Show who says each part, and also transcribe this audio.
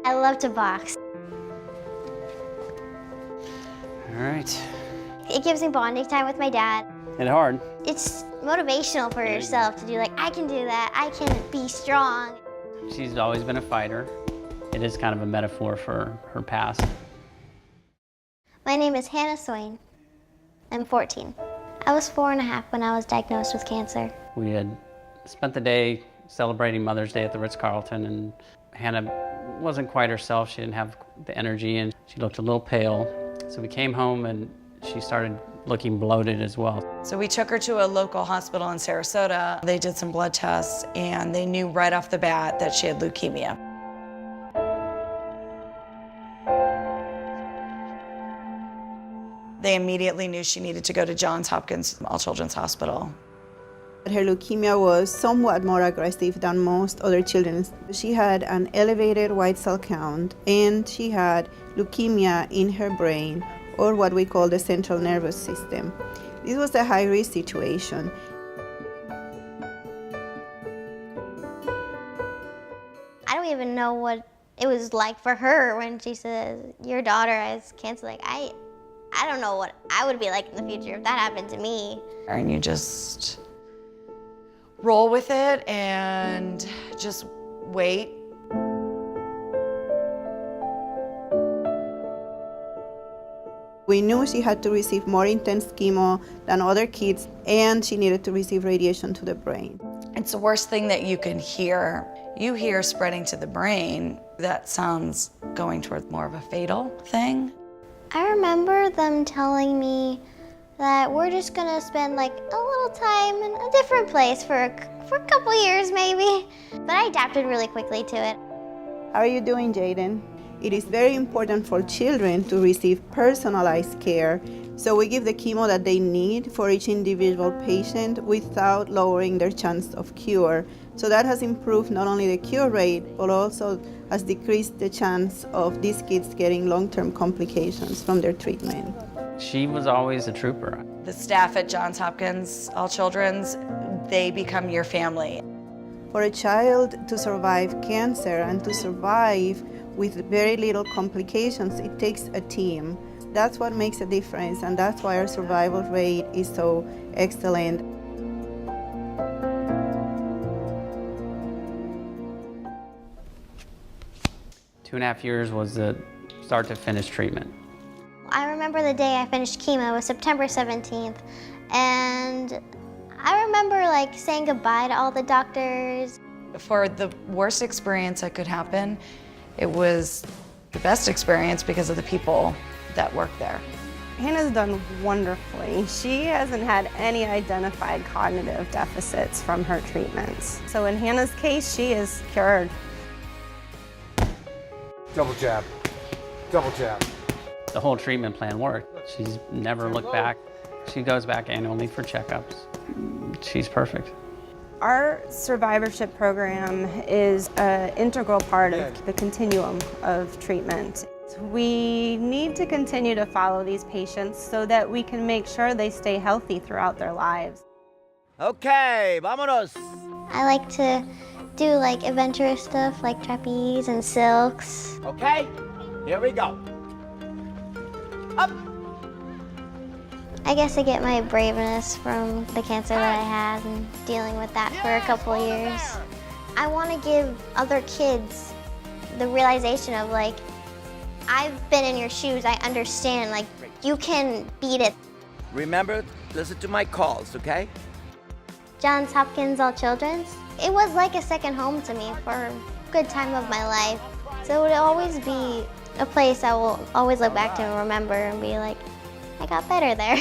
Speaker 1: I love to box.
Speaker 2: All right.
Speaker 1: It gives me bonding time with my dad.
Speaker 2: It's hard.
Speaker 1: It's motivational for yourself to do, like, I can do that, I can be strong.
Speaker 2: She's always been a fighter. It is kind of a metaphor for her past.
Speaker 1: My name is Hannah Swain. I'm 14. I was 4.5 when I was diagnosed with cancer.
Speaker 2: We had spent the day celebrating Mother's Day at the Ritz-Carlton, and Hannah wasn't quite herself. She didn't have the energy, and she looked a little pale. So we came home, and she started looking bloated as well.
Speaker 3: So we took her to a local hospital in Sarasota. They did some blood tests, and they knew right off the bat that she had leukemia. They immediately knew she needed to go to JohnsHopkinsAllChildren'sHospital. Hospital.
Speaker 4: Her leukemia was somewhat more aggressive than most other children's. She had an elevated white cell count, and she had leukemia in her brain, or what we call the central nervous system. This was a high-risk situation.
Speaker 1: I don't even know what it was like for her when she says, your daughter has cancer. Like, I don't know what I would be like in the future if that happened to me.
Speaker 3: And you just roll with it and just wait.
Speaker 4: We knew she had to receive more intense chemo than other kids, and she needed to receive radiation to the brain.
Speaker 3: It's the worst thing that you can hear. You hear spreading to the brain. That sounds going toward more of a fatal thing.
Speaker 1: I remember them telling me that we're just gonna spend like a little time in a different place for a couple years maybe. But I adapted really quickly to it.
Speaker 4: How are you doing, Jaden? It is very important for children to receive personalized care, so we give the chemo that they need for each individual patient without lowering their chance of cure. So that has improved not only the cure rate, but also has decreased the chance of these kids getting long-term complications from their treatment.
Speaker 2: She was always a trooper.
Speaker 3: The staff at Johns Hopkins All Children's, they become your family.
Speaker 4: For a child to survive cancer and to survive with very little complications, it takes a team. That's what makes a difference, and that's why our survival rate is so excellent.
Speaker 2: Two and a half years was the start to finish treatment.
Speaker 1: I remember the day I finished chemo. It was September 17th. And I remember like saying goodbye to all the doctors.
Speaker 3: For the worst experience that could happen, it was the best experience because of the people that work there.
Speaker 5: Hannah's done wonderfully. She hasn't had any identified cognitive deficits from her treatments. So in Hannah's case, she is cured.
Speaker 6: Double jab, double jab.
Speaker 2: The whole treatment plan worked. She's never looked back. She goes back annually for checkups. She's perfect.
Speaker 5: Our survivorship program is an integral part of the continuum of treatment. We need to continue to follow these patients so that we can make sure they stay healthy throughout their lives.
Speaker 7: Okay, vámonos.
Speaker 1: I like to do like adventurous stuff like trapeze and silks.
Speaker 7: Okay, here we go. Up.
Speaker 1: I guess I get my braveness from the cancer that I had and dealing with that for a couple of years. I want to give other kids the realization of like, I've been in your shoes, I understand, like you can beat it.
Speaker 7: Remember, listen to my calls, okay?
Speaker 1: Johns Hopkins All Children's. It was like a second home to me for a good time of my life. So it would always be a place I will always look back to and remember and be like, I got better there.